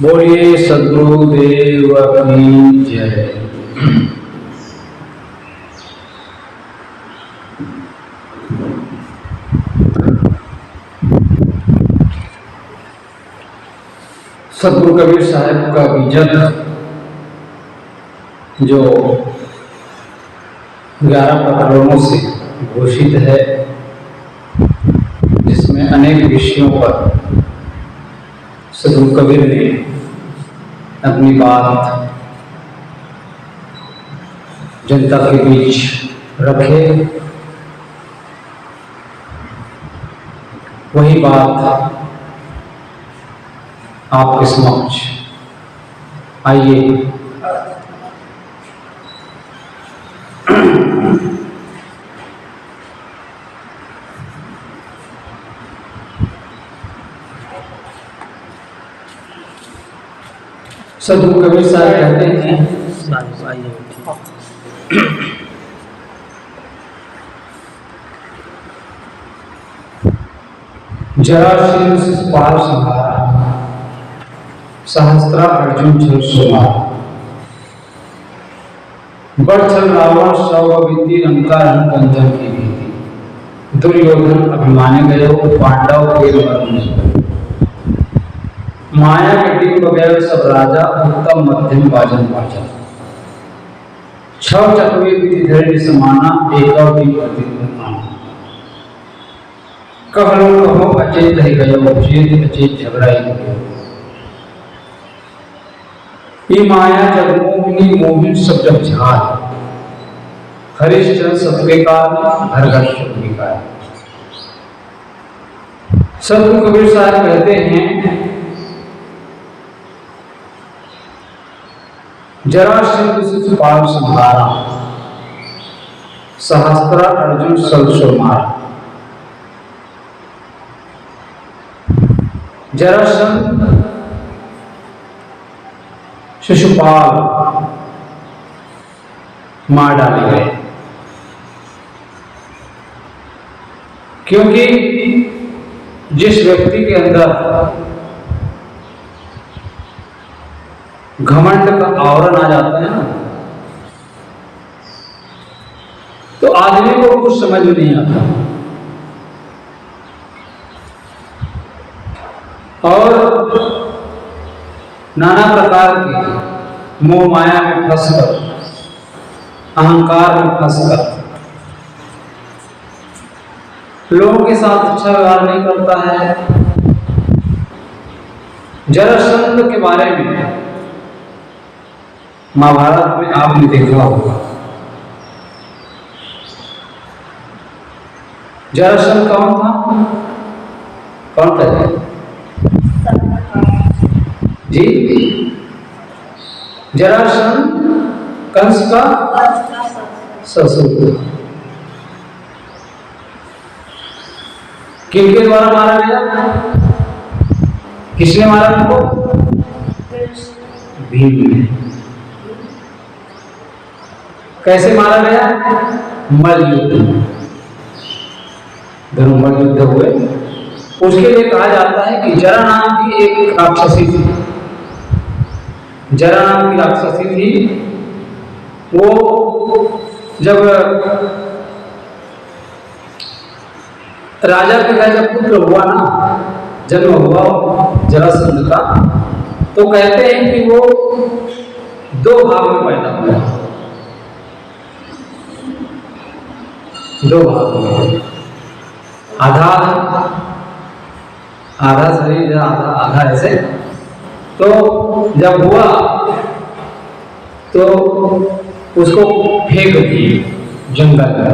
बोलिए सद्गुरुदेव की जय। सद्गुरु कबीर साहब का बीजक जो 11 प्रकरणों से घोषित है, जिसमें अनेक विषयों पर सद्गुरु कबीर ने अपनी बात जनता के बीच रखे, वही बात आपके समक्ष आइए सद्गुरु कबीर साहब कहते हैं, जराशील शिशुपाल संहारा, सहस्त्रा अर्जुन छल सुमारा, बढ़ छल रावण सौविति लंका रंजन की भीति, दुर्योधन अभिमाने गयो पांडव के मरण, माया के डिंब गए सब राजा उत्तम मध्यम वाजन वाजन, छह चकवे विधि धैर्य समाना एक और भी प्रतिमाना, कहलो कहो अचेत रह गयो चेत अचेत झगड़ा ही गयो, ये माया जगमोहिनी मोहिन सब जग झाल, हरिश्चंद्र सबके काल घर घर शुभ का। सद्गुरु कबीर साहब कहते हैं, जराशील शिशुपाल संहारा, सहस्त्रा अर्जुन सल सुमारा। जरासंध शिशुपाल मार डाले गए, क्योंकि जिस व्यक्ति के अंदर घमंड का आवरण आ जाता है ना, तो आदमी को कुछ समझ में नहीं आता और नाना प्रकार के मोह माया में फंसकर, अहंकार में फंसकर लोगों के साथ अच्छा व्यवहार नहीं करता है। जरासंध के बारे में महाभारत में आपने देखा होगा। जरासंध कौन था? कौन था जी? जरासंध कंस का ससुर। किनके द्वारा मारा गया? किसने मारा उनको? भीम ने। कैसे मारा गया? मल युद्ध। दोनों मल युद्ध हुए। उसके लिए कहा जाता है कि जरा नाम की एक राक्षसी थी। जरा नाम की राक्षसी थी। वो जब राजा के घर जब पुत्र हुआ ना, जन्म हुआ जरासंध का, तो कहते हैं कि वो 2 भाग में पैदा हुआ। 2 भाग में, आधा शरीर, आधा ऐसे। तो जब हुआ तो उसको फेंक दिए जंगल में,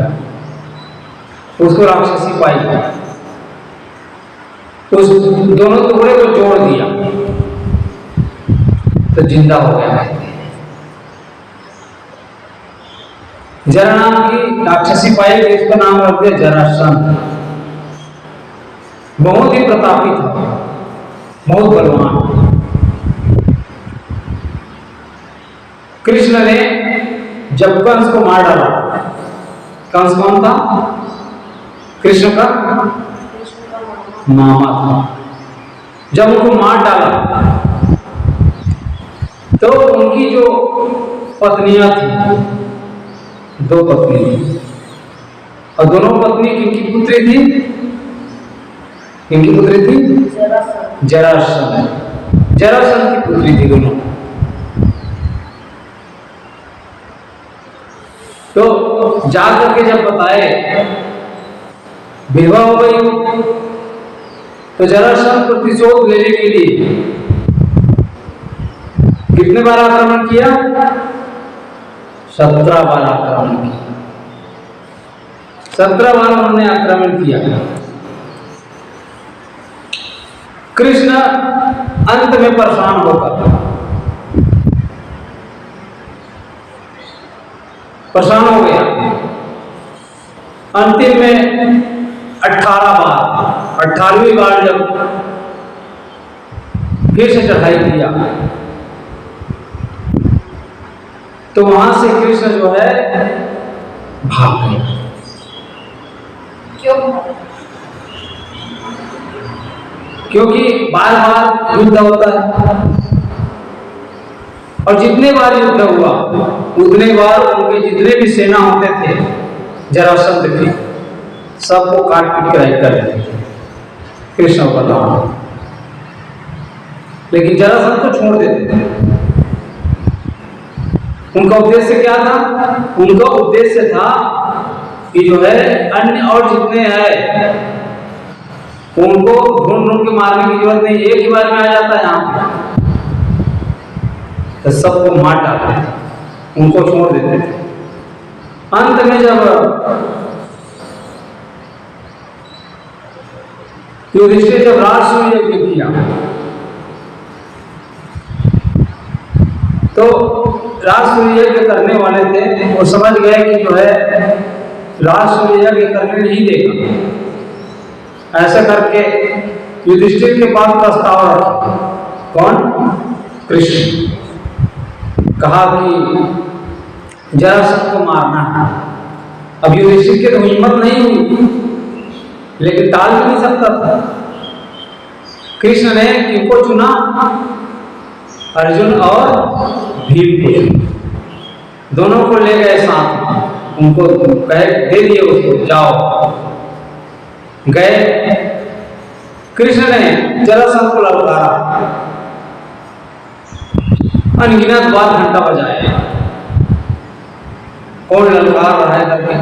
उसको राक्षसी पाई, उस दोनों टुकड़े को जोड़ दिया तो जिंदा हो गया। जरा नाम की राक्षसी पाई, इसका नाम रख दिया जरासंध। बहुत ही प्रतापी था, बहुत बलवान। कृष्ण ने जब कंस को मार डाला, कंस कौन था? कृष्ण का मामा था। जब उनको मार डाला तो उनकी जो पत्नियां थी, 2 पत्नी थी, और दोनों पत्नी किनकी पुत्री थी? किनकी पुत्री थी? जरासंध। जरासंध की पुत्री थी दोनों। तो जाकर के जब बताए, विधवा हो गई, तो जरासंध प्रतिशोध लेने के लिए कितने बार आक्रमण किया? 17 बार आक्रमण किया। 17 बार उन्होंने आक्रमण किया। कृष्ण अंत में परेशान होकर परेशान हो गया। अंतिम में 18 बार, 18वीं बार जब फिर से चढ़ाई किया, तो वहां से कृष्ण जो है भाग गए। क्यों? क्योंकि बार बार युद्ध होता है, और जितने बार युद्ध हुआ उतने बार उनके जितने भी सेना होते थे जरासंध के, सबको काट पीट कर देते थे कृष्ण को नाम। लेकिन जरासंध को छोड़ देते थे। उनका उद्देश्य क्या था? उनका उद्देश्य था कि जो है अन्य और जितने हैं उनको ढूंढ ढूंढ के मारने की जरूरत नहीं, एक ही बार में आ जाता है यहाँ पे, तो सबको मार डालते थे, उनको छोड़ देते थे। अंत में जब युधिष्ठिर जब राजसूय यज्ञ किया, तो राजसूय यज्ञ करने वाले थे, वो समझ गए कि जो है राजसूय यज्ञ करने नहीं देगा। ऐसा करके युधिष्ठिर के पास प्रस्ताव रखा। कौन? कृष्ण। कहा कि जरासंध को मारना है। अब युधिष्ठिर की तो हिम्मत नहीं हुई, लेकिन टाल भी नहीं सकता था। कृष्ण ने किनको चुना? अर्जुन और भीम को चुना। दोनों को ले गए साथ, उनको कहे दे दिए उसको, जाओ। गए, कृष्ण ने जरासंध को ललकारा, अनगिनत बार घंटा बजाया, कौन ललकार रहा है करके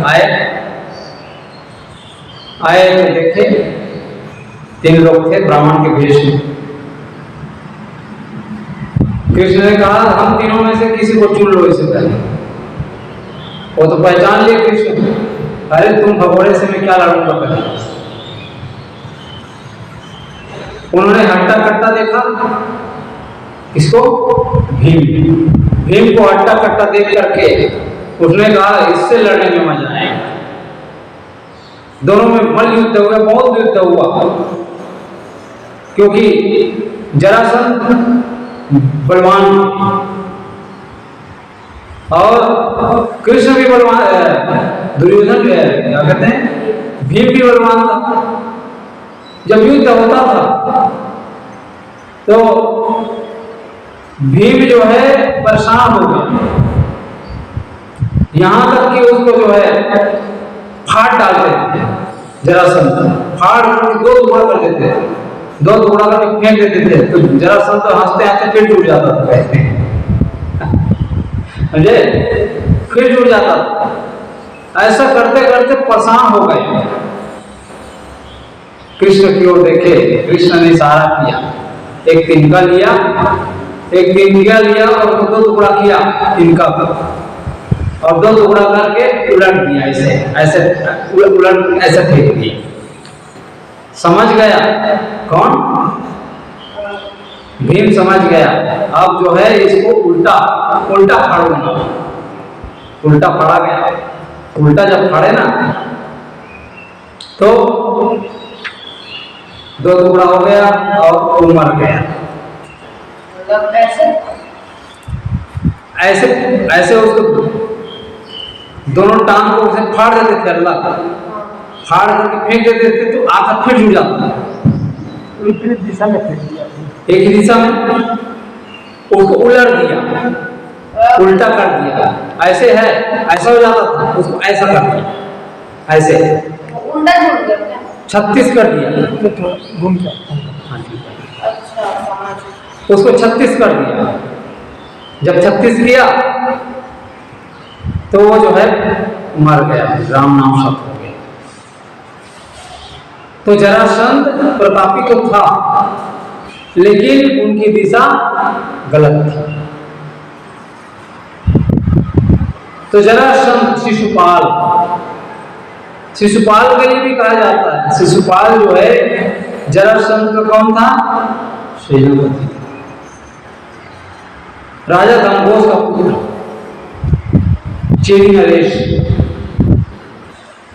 आए तो देखे 3 लोग थे ब्राह्मण के वेश में। कृष्ण ने कहा हम तीनों में से किसी को चुन लो। इससे पहले वो तो पहचान लिए कृष्ण, अरे तुम भगोड़े से मैं क्या लड़ूंगा पहले। उन्होंने हट्टा कट्टा देखा, इसको भीम को हट्टा कट्टा देख करके उसने कहा इससे लड़ने में मजा आएगा। दोनों में मल्ल युद्ध हुआ, बहुत युद्ध हुआ, क्योंकि जरासंध बलवान और कृष्ण भी बलवान, दुर्योधन क्या कहते हैं, भीम भी बलवान था। जब युद्ध होता था तो भीम जो है परेशान हो गया, यहां तक कि उसको जो है फाड़ डालते थे। जरासंध फाड़ करके 2 टुकड़ा कर देते थे, 2 टुकड़ा करके फेंक देते थे, तो जरासंध तो हंसते हंसते फिर टूट जाता था, कहते हैं समझे, फिर टूट जाता था। ऐसा करते करते परेशान हो गए। कृष्ण की ओर देखे, कृष्ण ने इशारा किया, एक तिनका लिया, एक तिनका लिया और 2 टुकड़ा किया तिनका का, और 2 टुकड़ा करके उलट दिया, ऐसे उलट ऐसे फेंक दिया। समझ गया कौन? भीम समझ गया। अब जो है इसको उल्टा फाड़ूंगा। उल्टा फाड़ा गया। उल्टा जब फाड़े ना तो 2 टुकड़ा हो गया और वो मर गया। ऐसे उसको दोनों टांग को उसे फाड़ देते थे, अल्लाह फाड़ करके फेंक देते थे, तो आकर फिर जुड़ जाता था। विपरीत दिशा में फेंक दिया, एक ही दिशा में। उसको उलट दिया, उल्टा कर दिया। ऐसे है, ऐसा हो जाता था, उसको ऐसा कर दिया, ऐसे उल्टा घूम गया क्या? 36 कर दिया। घूम गया। अच्छा, समझ। उसको 36 कर दिया। जब 36 किया तो वो जो है मर गया, राम नाम शब्द हो गया। तो जरासंध प्रतापी तो था, लेकिन उनकी दिशा गलत थी। तो जरासंध शिशुपाल, शिशुपाल के लिए भी कहा जाता है। शिशुपाल जो है जरासंध का कौन था? सेनापति था, राजा गंगोस का पुत्र, चेरी नरेश।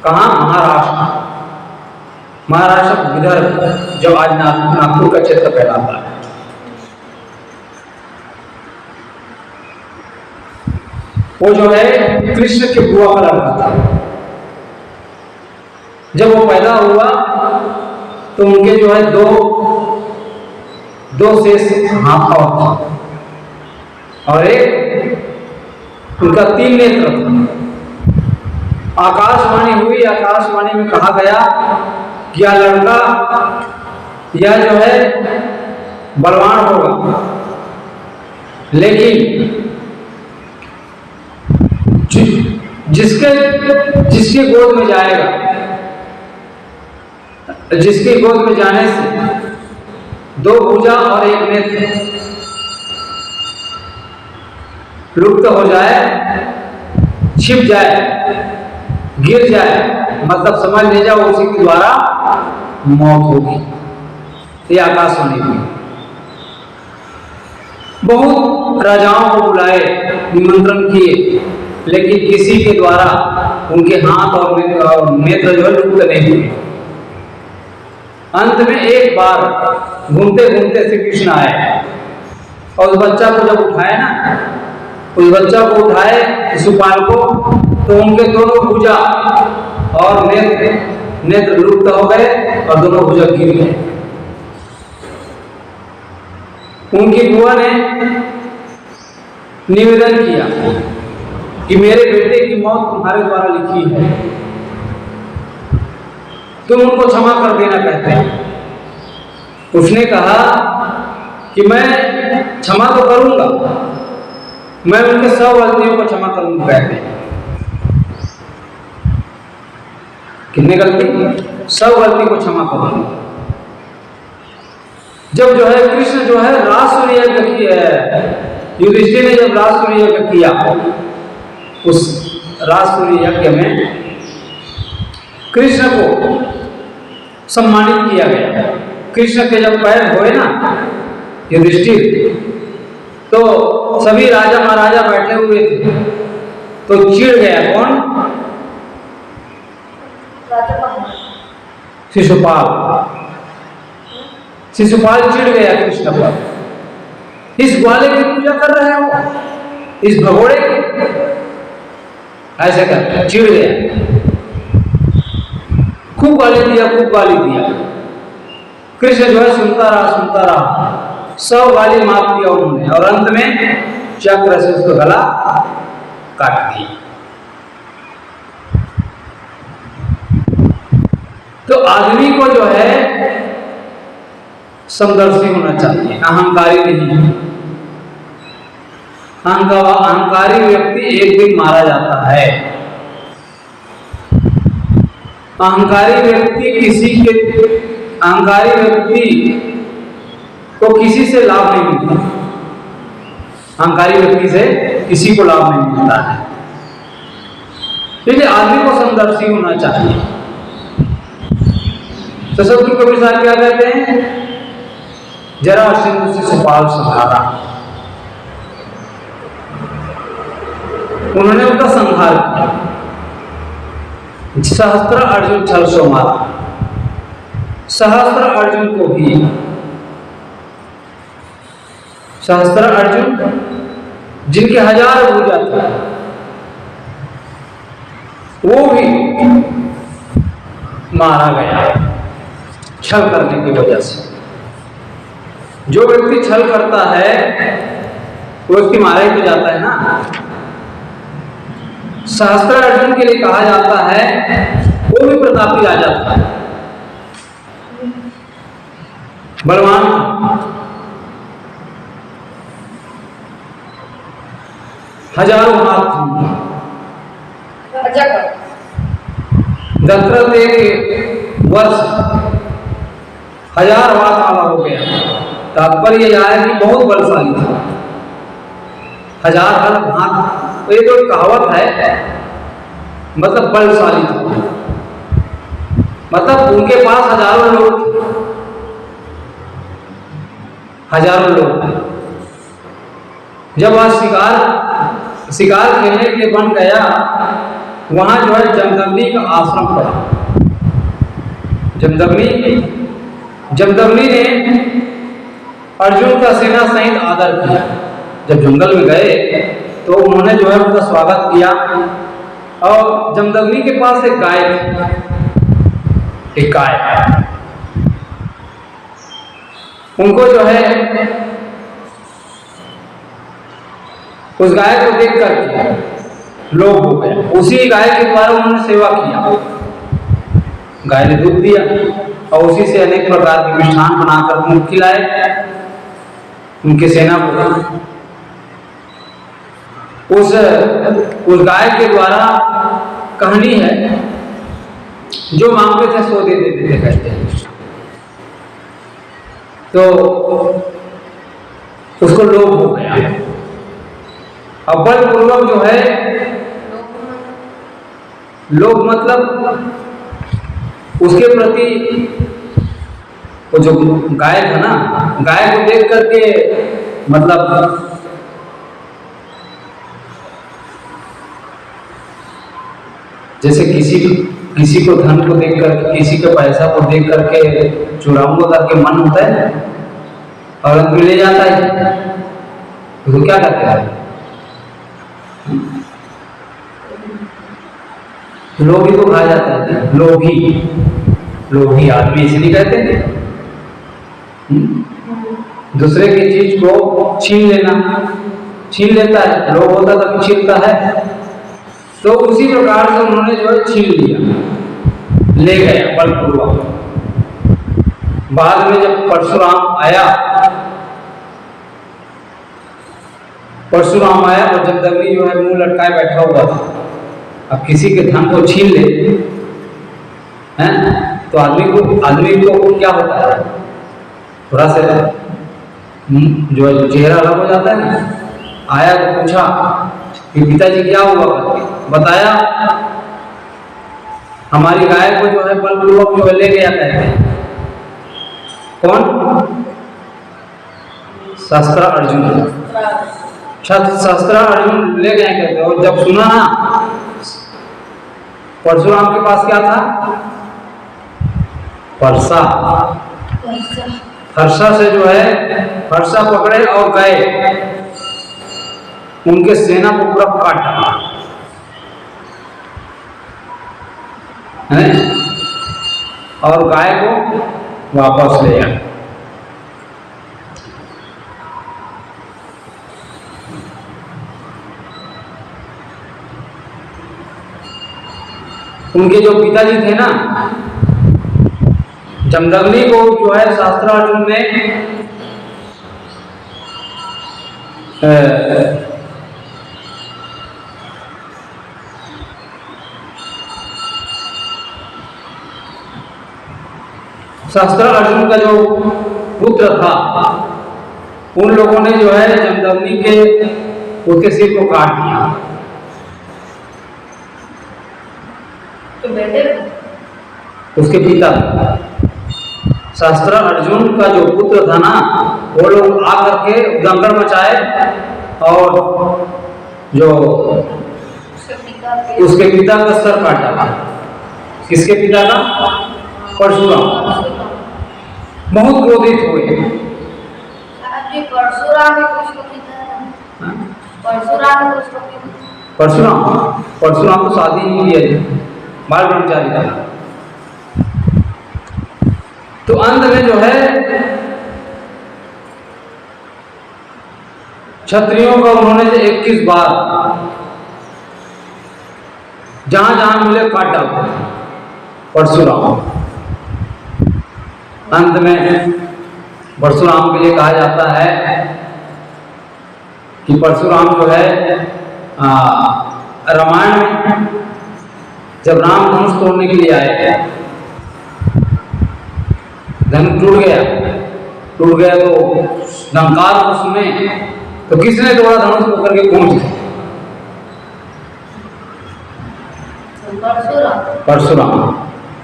कहाँ? महाराष्ट्र, महाराष्ट्र विदर्भ, जो आज नागपुर का क्षेत्र कहलाता है। वो जो है कृष्ण के बुआ का लड़का था। जब वो पैदा हुआ तो उनके जो है दो शेष हाथ और था, और एक उनका 3 नेत्र था। आकाशवाणी हुई, आकाशवाणी में कहा गया कि यह लड़का, यह जो है बलवान होगा, लेकिन जिसके गोद में जाएगा, जिसके गोद में जाने से 2 भुजा और 1 नेत्र लुप्त हो जाए, छिप जाए, गिर जाए, मतलब समझ ले जाओ उसी के द्वारा मौत होगी। ये आकाशवाणी हुई। बहुत राजाओं को बुलाए, निमंत्रण किए, लेकिन किसी के द्वारा उनके हाथ और नेत्र जो है लुप्त नहीं हुए। अंत में एक बार घूमते घूमते श्री कृष्ण आए और उस बच्चा को जब उठाए ना, उस बच्चा को उठाए शिशुपाल को, तो उनके दोनों भुजा और नेत्र लुप्त हो गए और दोनों भुजा गिर गए। उनकी बुआ ने निवेदन किया कि मेरे बेटे की मौत तुम्हारे द्वारा लिखी है, तुम उनको क्षमा कर देना कहते हैं। उसने कहा कि मैं क्षमा तो करूंगा, मैं उनके 100 गलतियों को क्षमा करूंगा कहते हैं। कितने गलती? 100 गलती को क्षमा करूंगा। जब जो है कृष्ण जो है राजसूय यज्ञ किया, युधिष्ठिर ने जब राजसूय यज्ञ किया, उस राजसूय यज्ञ में कृष्ण को सम्मानित किया गया। कृष्ण के जब पैर धोए ना युधिष्ठिर, तो सभी राजा महाराजा बैठे हुए थे, तो चिढ़ गया कौन? शिशुपाल। शिशुपाल चिढ़ गया कृष्ण पर, इस ग्वाले की पूजा कर रहे हो, इस भगोड़े की, ऐसे कर चिढ़ गया। खूब गाली दिया, खूब गाली दिया। कृष्ण जो है सुनता रहा, 100 गाली माफ किया उन्होंने, और अंत में चक्र से उसका गला काट दिया। तो आदमी को जो है समदर्शी होना चाहिए, अहंकारी नहीं। अहंकारी व्यक्ति एक दिन मारा जाता है। अहंकारी व्यक्ति को किसी से लाभ नहीं मिलता। अहंकारी व्यक्ति से किसी को लाभ नहीं मिलता है, इसलिए आदमी को समदर्शी होना चाहिए। तो सदगुरु कबीर साहब क्या कहते हैं? जरासंध शिशुपाल संहारा। उन्होंने उनका संहार किया। सहस्त्र अर्जुन छल सो मारा। सहस्त्र अर्जुन को भी, सहस्त्र अर्जुन जिनके 1000 भुजा थे, वो भी मारा गया छल करने की वजह से। जो व्यक्ति छल करता है तो उसकी मारा ही तो जाता है ना। सहस्त्र अर्जुन के लिए कहा जाता है वो भी प्रतापी राजा था, बलवान, हजारों हाथ थे। दशरथ एक वर्ष 1000 हाथ वाला हो गया। तात्पर्य यह है कि बहुत बलशाली था। 1000 हाथ, तो ये तो कहावत है, मतलब बलशाली था, मतलब उनके पास हजारों लोग थे, हजारों लोग। जब वह शिकार खेलने के लिए बन गया, वहां जो है जमदग्नि का आश्रम पड़ा। जमदग्नि ने अर्जुन का सेना सहित आदर किया। जब जंगल में गए तो उन्होंने जो है उनका स्वागत किया। और जमदग्नि के पास एक गाय थी, एक गाय, उनको जो है उस गाय को देख कर लोभ हो गया। उसी गाय के द्वारा उन्होंने सेवा किया। गाय ने दूध दिया और उसी से अनेक प्रकार के मिष्ठान बनाकर उनको खिलाए उनके सेना को। उस गाय के द्वारा कहानी है, जो मांगते थे सो दे देते थे, कहते हैं। तो उसको लोभ हो गया। अब बलपूर्वक जो है, लोग मतलब उसके प्रति, वो जो गाय था ना, गाय को देख करके मतलब जैसे किसी को धन को देख करके, किसी के पैसा को देख करके चुराऊंगा करके मन होता है और ले जाता है, तो क्या करते हैं लोभी को कहा जाता है। लोभी आदमी इसलिए कहते हैं दूसरे की चीज को छीन लेता है। लोभ होता तो छीनता है। तो उसी प्रकार से उन्होंने जो है छीन लिया, ले गया बलपूर्वक। बाद में जब परशुराम आया और जमदग्नि जो है मुंह लटकाए बैठा हुआ था। अब किसी के धन को छीन ले हैं, तो आदमी को क्या होता है, थोड़ा सा जो है चेहरा अलग हो जाता है ना। आया तो पूछा कि पिताजी क्या हुआ करके, बताया हमारी गाय को जो है बलपूर्वक जो है ले गया, कहते हैं। कौन? शस्त्र अर्जुन ले गए कहते हैं। और जब सुना ना, परशुराम के पास क्या था? फरसा से जो है फरसा पकड़े और गए, उनके सेना को पूरा काट डाला है, और गाय को वापस ले आए। उनके जो पिताजी थे ना, जमदग्नि को जो है शास्त्रार्जुन ने शास्त्रार्जुन का जो पुत्र था, उन लोगों ने जो है जमदग्नि के उसके सिर को काट दिया। तो बेटे उसके पिता शास्त्र अर्जुन का जो पुत्र था ना, वो लोग आकर के दंगल मचाए और जो उसके पिता का सर काट डाला। किसके पिता का? परशुराम। बहुत क्रोधित हुए। परशुराम तो शादी नहीं किया, बाल ब्रह्मचारी था। तो अंत में जो है क्षत्रियों का उन्होंने 21 बार जहां जहां मिले काट डालते थे परशुराम। अंत में परशुराम के लिए कहा जाता है कि परशुराम जो है रामायण में जब राम धनुष तोड़ने के लिए आए, धनुष टूट गया तो लंकार को सुने तो किसने तोड़ा धनुष को करके पहुंच गए? परशुराम।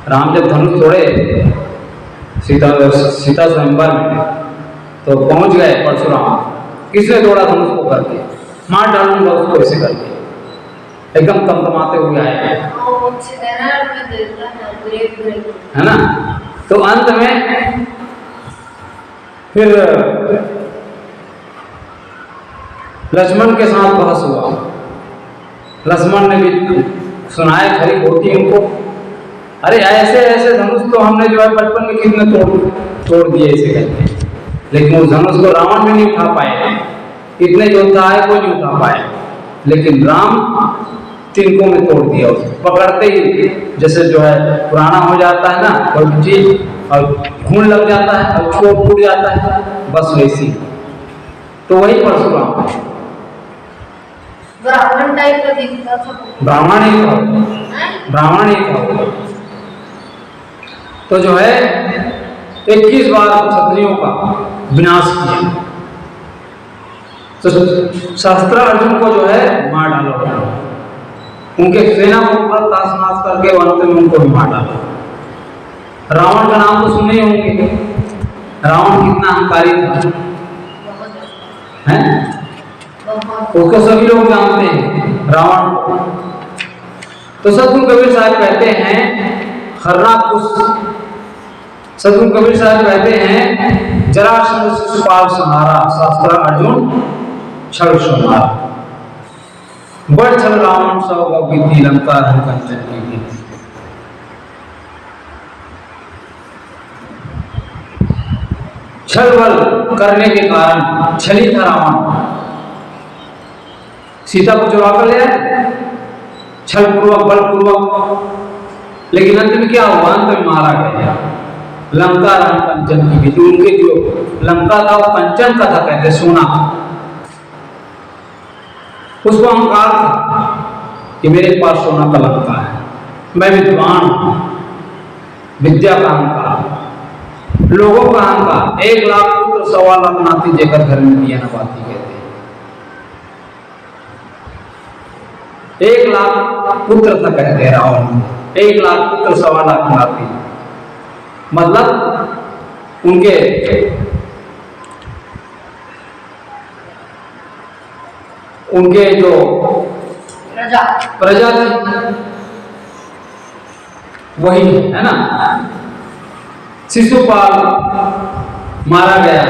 राम जब धनुष तोड़े सीता स्वयंवर में तो पहुंच गए परशुराम। किसने तोड़ा धनुष को करके? मार डालूंगा उसको ऐसे करके, एकदम तमतमाते हुए आए, है ना। तो अंत में फिर लक्ष्मण के साथ बहस हुआ। लक्ष्मण ने भी सुनाए खरी होती उनको, अरे ऐसे ऐसे धनुष तो हमने जो है बचपन में कितने तोड़ दिए ऐसे करके, लेकिन उस धनुष को रावण भी नहीं उठा पाए। इतने योद्धा आए कोई नहीं उठा पाए, लेकिन राम तिनकों में तोड़ दिया उसको। पकड़ते ही जैसे जो है पुराना हो जाता है ना कोई चीज और घून लग जाता है और छोड़ टूट जाता है, बस वैसी। तो वही परशुराम है। ब्राह्मण टाइप का दिखता था। ब्राह्मण ही था, ब्राह्मण ही था। तो जो है 21 बार क्षत्रियों का विनाश किया। तो शस्त्र अर्जुन को जो है मार डाला, उनके सेना को पूरा ताश-नाश करके अंत में उनको भी मार डाला। रावण का नाम तो सुने ही होंगे। रावण कितना अहंकारी था, हैं? उसको सभी लोग जानते हैं रावण को। तो सतगुरु कबीर साहब कहते हैं सतगुरु कबीर साहब कहते हैं जरासंध शिशुपाल संहारा, शास्त्र अर्जुन छल संहारा। बड़ छल रावण सौ गौ लंका हर कंचन की। छल बल करने के कारण छली था रावण। सीता को चुरा कर ले आए छल पूर्वक बल पूर्वक, लेकिन अंत में क्या हुआ? अंत में मारा गया। लंका राम कंचन की विधि, उनके जो लंका था वो कंचन का था, कहते सोना। उसको अहंकार था कि मेरे पास सोना का लंका है, मैं विद्वान हूं, विद्या का अहंकार, लोगों का अहंकार। 1 लाख पुत्र 1.25 लाख नाती जेकर घर में दिया न बाती कहते हैं। 1 लाख पुत्र था कहते रावण, 1 लाख पुत्र 1.25 लाख नाती, मतलब उनके जो प्रजा थी वही है ना। शिशुपाल मारा गया,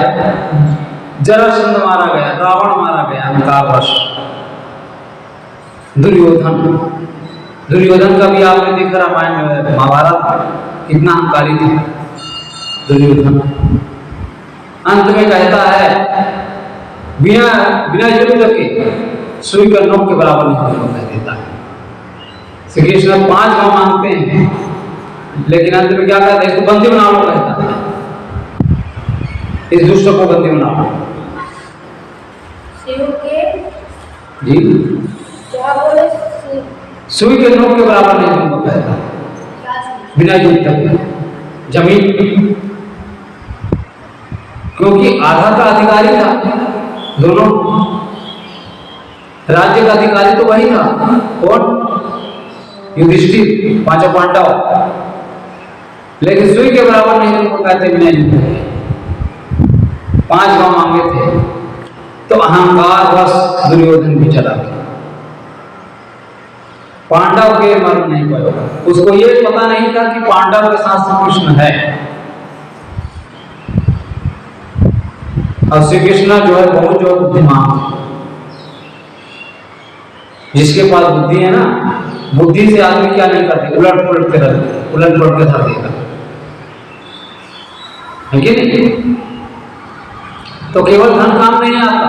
जरासंध मारा गया, रावण मारा गया अहंकारवश। दुर्योधन का भी आपने देखा रामायण में, महाभारत, कितना अहंकारी था दुर्योधन। अंत में कहता है बिना युद्ध के सुई का नोक के बराबर नहीं होगा, कह देता है। श्री कृष्ण 5 गांव मांगते हैं, लेकिन अंत में क्या कहता है? इसको बंदी बना लो, कहता है, इस दुष्ट को बंदी बना लो। जी क्या बोले? सुई के नोक के बराबर नहीं होगा, कहता है, बिना युद्ध के जमीन, क्योंकि आधा का अधिकारी था, दोनों राज्य का अधिकारी तो वही था। कौन? युधिष्ठिर, 5 पांडव, लेकिन सुई के बराबर नहीं उनको कहते बिना युद्ध के। 5 गांव मांगे थे, तो अहंकार बस दुर्योधन भी चला गया। पांडव के मर्म नहीं पाया, उसको ये पता नहीं था कि पांडव के साथ श्री कृष्ण है। और श्री कृष्ण जो है बहुत जो बुद्धिमान, जिसके पास बुद्धि है ना, बुद्धि से आदमी क्या नहीं करते, उलट पुलट के धर देगा, है कि नहीं? तो केवल धन काम नहीं आता,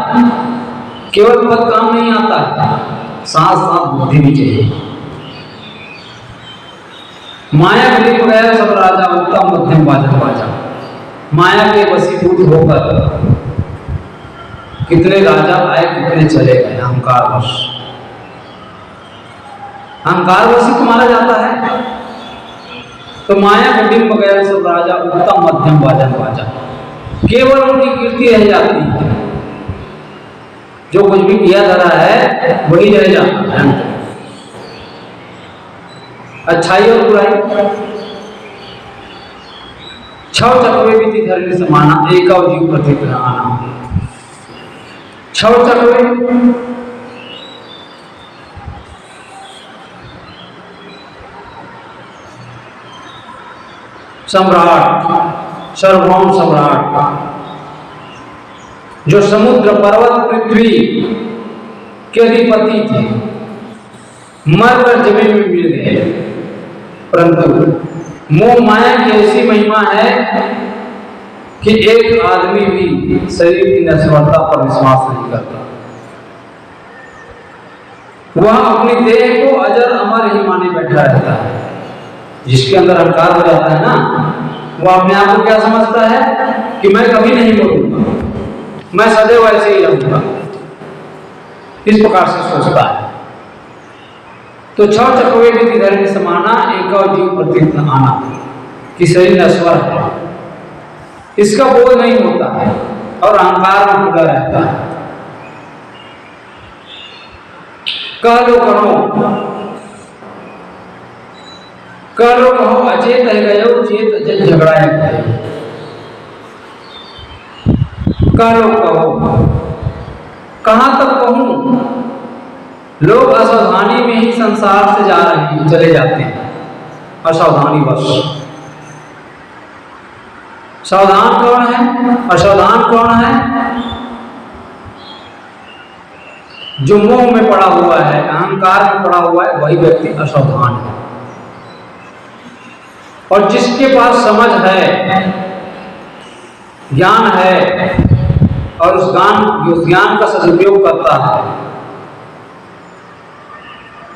केवल पद काम नहीं आता है, साथ साथ बुद्धि भी चाहिए। माया विलीप गया सब राजा, उत्तम मध्यम बाजन बाजा। माया के वशीभूत होकर कितने राजा आए, कितने चले गए, अहंकार वश। अहंकार वश ही मारा जाता है। तो माया विलीप गया सब राजा, उत्तम मध्यम बाजन बाजा। केवल उनकी कीर्ति रह जाती है, जो कुछ भी किया जा रहा है वही रह जाता है। अच्छाई और बुराई छव चकवे बीती धरनी समाना, एक जीव प्रतिग्रह आना। छव चकवे सम्राट, सर्वभौम सम्राट, जो समुद्र पर्वत पृथ्वी के अधिपति थे, मरकर जमीन में मिल गए। परंतु मोह माया की ऐसी महिमा है कि एक आदमी भी शरीर की नश्वरता पर विश्वास नहीं करता। वह अपनी देह को अजर अमर ही माने बैठा रहता है। जिसके अंदर अहंकार हो जाता है ना, वो अपने आप को क्या समझता है कि मैं कभी नहीं मरूंगा, मैं सदैव ऐसे ही रहूंगा, इस प्रकार से सोचता है। तो छह चकवे भी धरनी समाना, एक जीव प्रतिग्रह आना, कि शरीर नश्वर है, इसका बोध नहीं होता है और अहंकार में खुला रहता है। कह लो कहो अचेत है गयो, चेत झगड़ा है। कहो कहां तक कहूं, लोग असावधानी में ही संसार से चले जाते हैं, असावधानी बस। सावधान कौन है, असावधान कौन है? जो मोह में पड़ा हुआ है, अहंकार में पड़ा हुआ है, वही व्यक्ति असावधान है। और जिसके पास समझ है, ज्ञान है, और उस ज्ञान का सदुपयोग करता है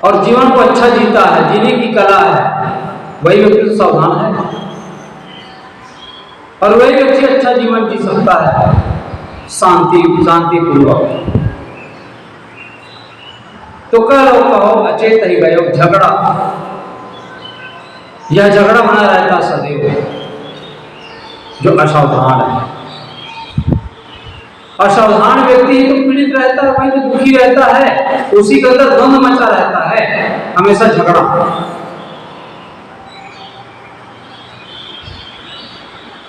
और जीवन को अच्छा जीता है, जीने की कला है, वही व्यक्ति तो सावधान है। और वही व्यक्ति अच्छा जीवन जी सकता है, शांतिपूर्वक। तो कहो अचेत ही गयो, झगड़ा, यह झगड़ा बना रहता सदैव, जो असावधान है। असावधान व्यक्ति ही तो पीड़ित रहता है, वही तो दुखी रहता है, उसी के अंदर द्वंद मचा रहता है, हमेशा झगड़ा।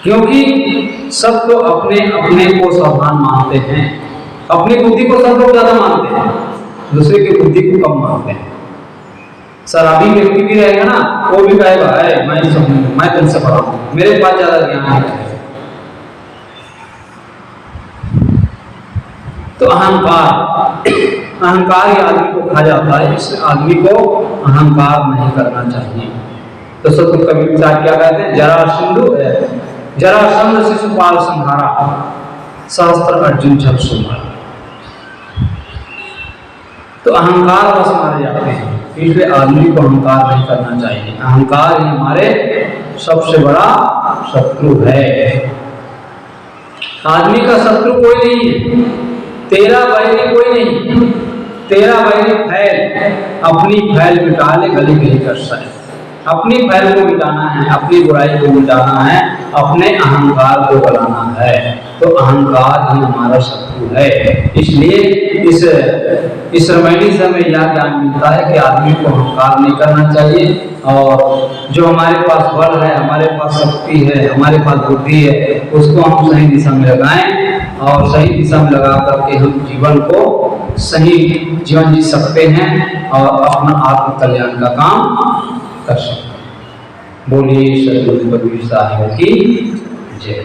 क्योंकि सब तो अपने अपने को सावधान मानते हैं, अपनी बुद्धि को सब लोग ज्यादा मानते हैं, दूसरे की बुद्धि को कम मानते हैं। शराबी व्यक्ति भी रहेगा ना, वो भी कहेगा मैं तुमसे बड़ा हूं, मेरे पास ज्यादा ज्ञान है। तो अहंकार ही आदमी को खा जाता है, इस आदमी को अहंकार नहीं करना चाहिए। तो सतगुरु कबीर साहब क्या कहते हैं, जरासंध शिशुपाल संहारा, सहस्त्र अर्जुन जब सुमारा। तो अहंकार बस मारे जाते हैं, इसलिए आदमी को अहंकार नहीं करना चाहिए। अहंकार ही हमारे सबसे बड़ा शत्रु है। आदमी का शत्रु कोई नहीं है, तेरा बैरी कोई नहीं, तेरा बैरी फैल, अपनी फैल मिटा ले, गली गली कर सके। अपनी फैल को मिटाना है, अपनी बुराई को मिटाना है, अपने अहंकार को गलाना है। तो अहंकार ही हमारा शत्रु है। इसलिए इस रामायणी से हमें यह ज्ञान मिलता है कि आदमी को अहंकार नहीं करना चाहिए, और जो हमारे पास बल है, हमारे पास शक्ति है, हमारे पास बुद्धि है, उसको हम सही दिशा में लगाएं, और सही दिशा में लगा करके हम जीवन को सही जीवन जी सकते हैं और अपना आत्म कल्याण का काम कर सकते हैं। बोलिए सतगुरु कबीर साहिब की जय।